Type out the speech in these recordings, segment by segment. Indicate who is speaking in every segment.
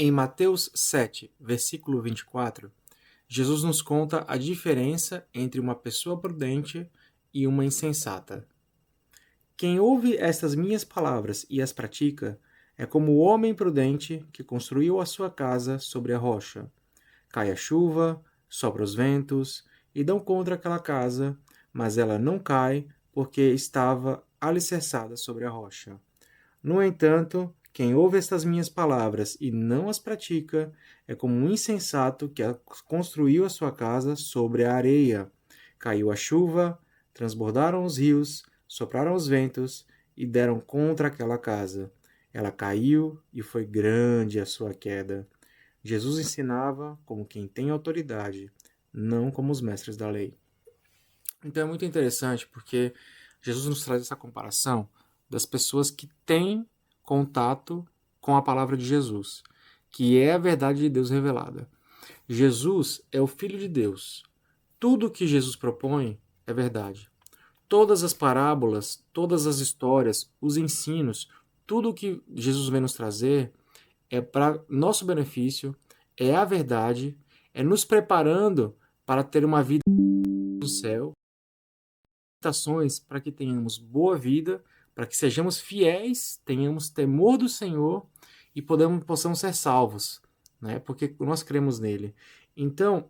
Speaker 1: Em Mateus 7, versículo 24, Jesus nos conta a diferença entre uma pessoa prudente e uma insensata. Quem ouve estas minhas palavras e as pratica é como o homem prudente que construiu a sua casa sobre a rocha. Cai a chuva, sopra os ventos e dão contra aquela casa, mas ela não cai porque estava alicerçada sobre a rocha. No entanto, quem ouve estas minhas palavras e não as pratica é como um insensato que construiu a sua casa sobre a areia. Caiu a chuva, transbordaram os rios, sopraram os ventos e deram contra aquela casa. Ela caiu e foi grande a sua queda. Jesus ensinava como quem tem autoridade, não como os mestres da lei. Então é muito interessante porque Jesus nos traz essa comparação das pessoas que têm contato com a palavra de Jesus, que é a verdade de Deus revelada. Jesus é o Filho de Deus. Tudo o que Jesus propõe é verdade. Todas as parábolas, todas as histórias, os ensinos, tudo o que Jesus vem nos trazer é para nosso benefício, é a verdade, é nos preparando para ter uma vida no céu, para que tenhamos boa vida, para que sejamos fiéis, tenhamos temor do Senhor e possamos ser salvos, né? Porque nós cremos nele. Então,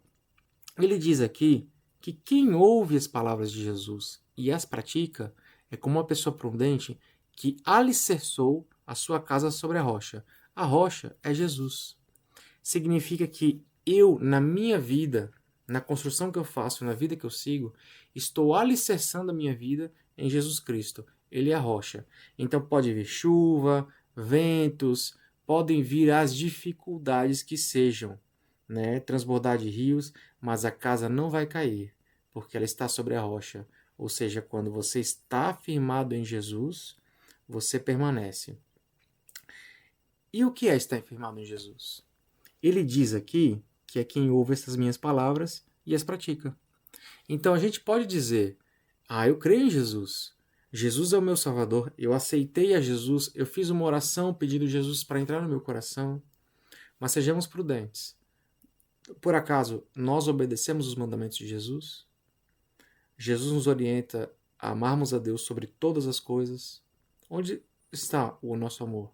Speaker 1: ele diz aqui que quem ouve as palavras de Jesus e as pratica é como uma pessoa prudente que alicerçou a sua casa sobre a rocha. A rocha é Jesus. Significa que eu, na minha vida, na construção que eu faço, na vida que eu sigo, estou alicerçando a minha vida em Jesus Cristo. Ele é a rocha. Então pode vir chuva, ventos, podem vir as dificuldades que sejam, né? Transbordar de rios, mas a casa não vai cair, porque ela está sobre a rocha. Ou seja, quando você está firmado em Jesus, você permanece. E o que é estar firmado em Jesus? Ele diz aqui que é quem ouve essas minhas palavras e as pratica. Então a gente pode dizer: eu creio em Jesus. Jesus é o meu Salvador. Eu aceitei a Jesus. Eu fiz uma oração pedindo Jesus para entrar no meu coração. Mas sejamos prudentes. Por acaso nós obedecemos os mandamentos de Jesus? Jesus nos orienta a amarmos a Deus sobre todas as coisas. Onde está o nosso amor?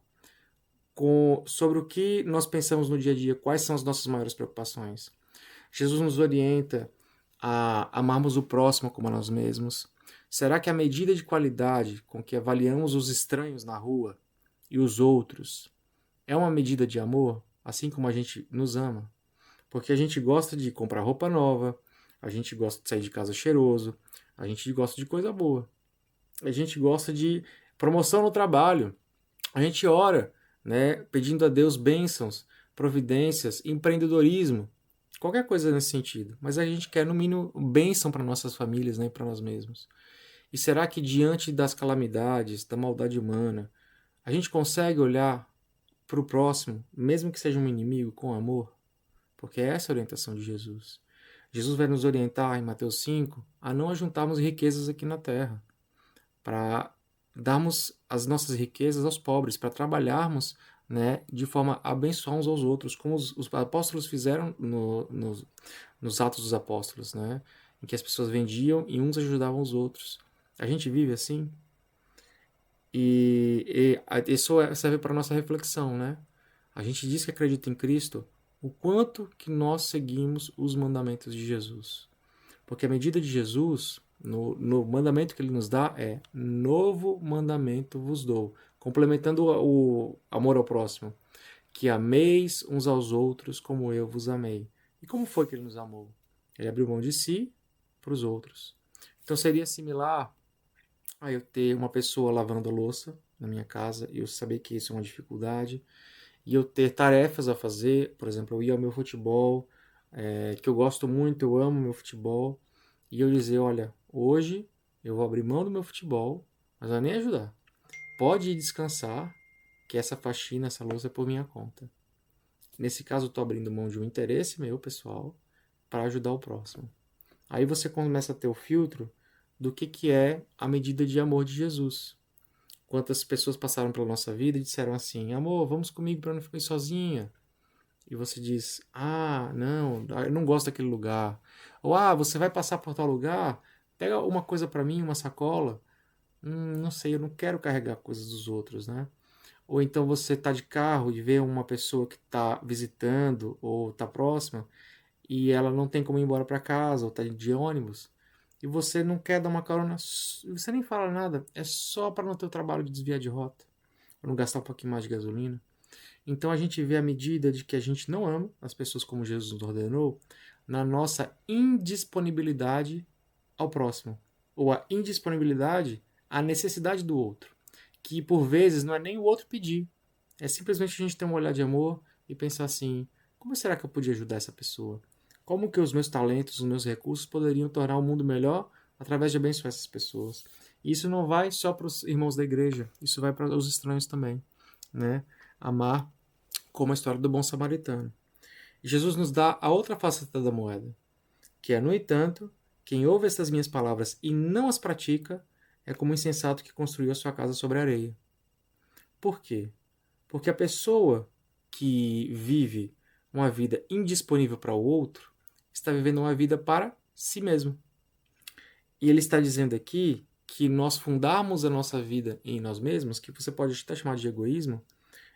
Speaker 1: Sobre o que nós pensamos no dia a dia, quais são as nossas maiores preocupações. Jesus nos orienta a amarmos o próximo como a nós mesmos. Será que a medida de qualidade com que avaliamos os estranhos na rua e os outros é uma medida de amor, assim como a gente nos ama? Porque a gente gosta de comprar roupa nova, a gente gosta de sair de casa cheiroso, a gente gosta de coisa boa, a gente gosta de promoção no trabalho, a gente ora, né, pedindo a Deus bênçãos, providências, empreendedorismo, qualquer coisa nesse sentido. Mas a gente quer, no mínimo, bênção para nossas famílias, né, para nós mesmos. E será que diante das calamidades, da maldade humana, a gente consegue olhar para o próximo, mesmo que seja um inimigo, com amor? Porque é essa a orientação de Jesus. Jesus vai nos orientar em Mateus 5 a não ajuntarmos riquezas aqui na terra, para darmos as nossas riquezas aos pobres, para trabalharmos, né, de forma a abençoar uns aos outros, como os apóstolos fizeram nos Atos dos Apóstolos, né, em que as pessoas vendiam e uns ajudavam os outros. A gente vive assim? E isso serve para a nossa reflexão, né? A gente diz que acredita em Cristo, o quanto que nós seguimos os mandamentos de Jesus. Porque a medida de Jesus, no mandamento que ele nos dá, é novo mandamento vos dou, complementando o amor ao próximo, que ameis uns aos outros como eu vos amei. E como foi que ele nos amou? Ele abriu mão de si para os outros. Então seria similar a eu ter uma pessoa lavando a louça na minha casa e eu saber que isso é uma dificuldade, e eu ter tarefas a fazer, por exemplo, eu ir ao meu futebol, que eu gosto muito, eu amo meu futebol, e eu dizer, olha, hoje eu vou abrir mão do meu futebol, mas não vai nem ajudar. Pode ir descansar, que essa faxina, essa louça é por minha conta. Nesse caso, eu estou abrindo mão de um interesse meu, pessoal, para ajudar o próximo. Aí você começa a ter o filtro do que é a medida de amor de Jesus. Quantas pessoas passaram pela nossa vida e disseram assim, amor, vamos comigo para não ficar sozinha. e você diz, não, eu não gosto daquele lugar. Ou, você vai passar por tal lugar, pega uma coisa para mim, uma sacola. Não sei, eu não quero carregar coisas dos outros, né? Ou então você está de carro e vê uma pessoa que está visitando ou está próxima e ela não tem como ir embora para casa ou está de ônibus e você não quer dar uma carona, você nem fala nada, é só para no teu trabalho de desviar de rota, para não gastar um pouquinho mais de gasolina. Então a gente vê a medida de que a gente não ama as pessoas como Jesus nos ordenou na nossa indisponibilidade ao próximo, ou a indisponibilidade à necessidade do outro, que por vezes não é nem o outro pedir, é simplesmente a gente ter um olhar de amor e pensar assim, como será que eu podia ajudar essa pessoa? Como que os meus talentos, os meus recursos poderiam tornar o mundo melhor através de abençoar essas pessoas? E isso não vai só para os irmãos da igreja, isso vai para os estranhos também, né? Amar como a história do bom samaritano. E Jesus nos dá a outra faceta da moeda, que é, no entanto, quem ouve estas minhas palavras e não as pratica é como um insensato que construiu a sua casa sobre a areia. Por quê? Porque a pessoa que vive uma vida indisponível para o outro está vivendo uma vida para si mesmo. E ele está dizendo aqui que nós fundarmos a nossa vida em nós mesmos, que você pode até chamar de egoísmo,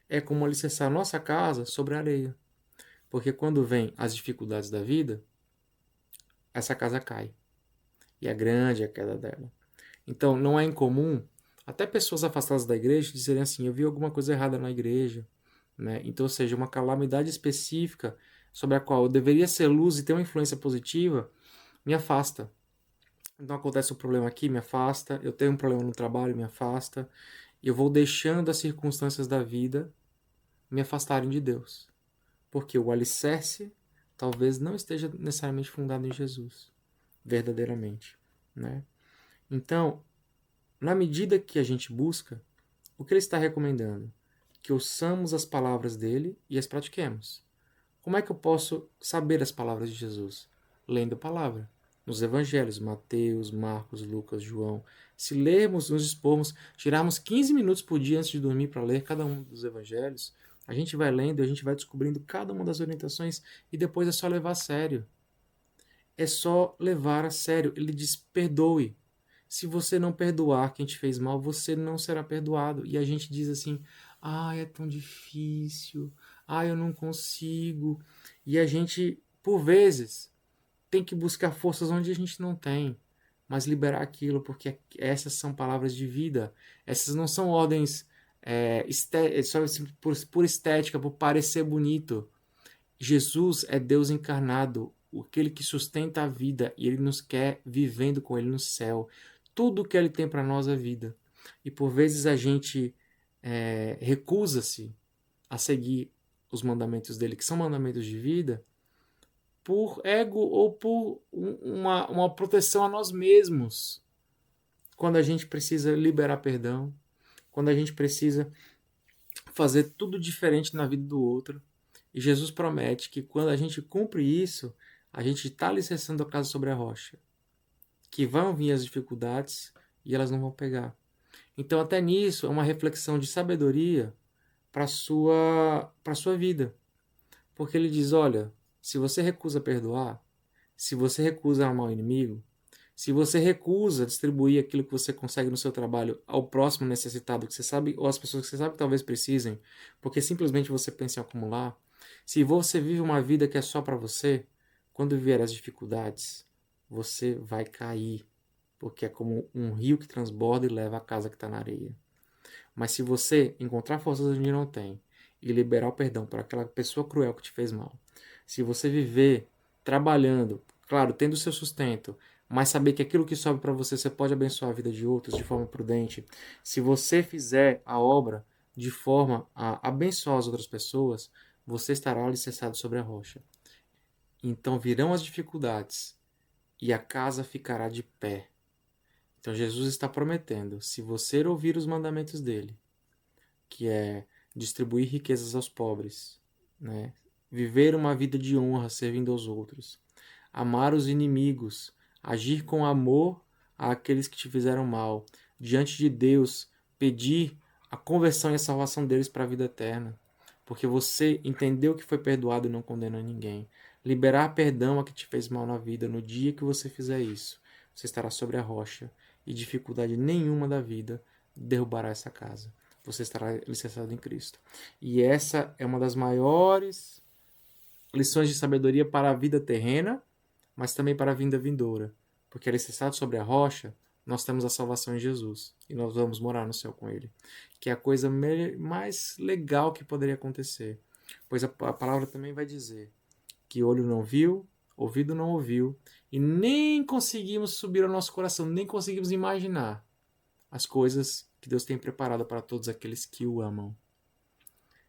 Speaker 1: é como alicerçar a nossa casa sobre a areia. Porque quando vem as dificuldades da vida, essa casa cai. E é grande a queda dela. Então não é incomum até pessoas afastadas da igreja dizerem assim, eu vi alguma coisa errada na igreja. Né? Então, ou seja, uma calamidade específica sobre a qual eu deveria ser luz e ter uma influência positiva, me afasta. Então acontece um problema aqui, me afasta. Eu tenho um problema no trabalho, me afasta. E eu vou deixando as circunstâncias da vida me afastarem de Deus. Porque o alicerce talvez não esteja necessariamente fundado em Jesus, verdadeiramente. Né? Então, na medida que a gente busca, o que ele está recomendando? Que ouçamos as palavras dele e as pratiquemos. Como é que eu posso saber as palavras de Jesus? Lendo a palavra. Nos evangelhos, Mateus, Marcos, Lucas, João. Se lermos, nos expormos, tirarmos 15 minutos por dia antes de dormir para ler cada um dos evangelhos, a gente vai lendo e a gente vai descobrindo cada uma das orientações e depois é só levar a sério. É só levar a sério. Ele diz, perdoe. Se você não perdoar quem te fez mal, você não será perdoado. E a gente diz assim, é tão difícil, eu não consigo. E a gente, por vezes, tem que buscar forças onde a gente não tem, mas liberar aquilo, porque essas são palavras de vida. Essas não são ordens só por estética, por parecer bonito. Jesus é Deus encarnado, aquele que sustenta a vida, e ele nos quer vivendo com ele no céu. Tudo que ele tem para nós é vida. E por vezes a gente recusa-se a seguir os mandamentos dele, que são mandamentos de vida, por ego ou por uma proteção a nós mesmos. Quando a gente precisa liberar perdão, quando a gente precisa fazer tudo diferente na vida do outro. E Jesus promete que quando a gente cumpre isso, a gente está alicerçando a casa sobre a rocha. Que vão vir as dificuldades e elas não vão pegar. Então, até nisso, é uma reflexão de sabedoria para a sua vida. Porque ele diz, olha, se você recusa perdoar, se você recusa amar o inimigo, se você recusa distribuir aquilo que você consegue no seu trabalho ao próximo necessitado que você sabe, ou às pessoas que você sabe que talvez precisem, porque simplesmente você pensa em acumular, se você vive uma vida que é só para você, quando vier as dificuldades, você vai cair, porque é como um rio que transborda e leva a casa que está na areia. Mas se você encontrar forças onde não tem e liberar o perdão para aquela pessoa cruel que te fez mal, se você viver trabalhando, claro, tendo seu sustento, mas saber que aquilo que sobe para você, você pode abençoar a vida de outros de forma prudente, se você fizer a obra de forma a abençoar as outras pessoas, você estará alicerçado sobre a rocha. Então virão as dificuldades e a casa ficará de pé. Então Jesus está prometendo, se você ouvir os mandamentos dele, que é distribuir riquezas aos pobres, né? Viver uma vida de honra servindo aos outros, amar os inimigos, agir com amor àqueles que te fizeram mal, diante de Deus, pedir a conversão e a salvação deles para a vida eterna. porque você entendeu que foi perdoado e não condena ninguém. Liberar perdão a que te fez mal na vida, no dia que você fizer isso, você estará sobre a rocha e dificuldade nenhuma da vida derrubará essa casa. Você estará alicerçado em Cristo. E essa é uma das maiores lições de sabedoria para a vida terrena, mas também para a vida vindoura. Porque alicerçado sobre a rocha, nós temos a salvação em Jesus. E nós vamos morar no céu com Ele. Que é a coisa mais legal que poderia acontecer. Pois a palavra também vai dizer que olho não viu, ouvido não ouviu, e nem conseguimos subir ao nosso coração, nem conseguimos imaginar as coisas que Deus tem preparado para todos aqueles que o amam.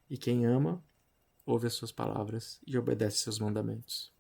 Speaker 1: E quem ama, ouve as suas palavras e obedece seus mandamentos.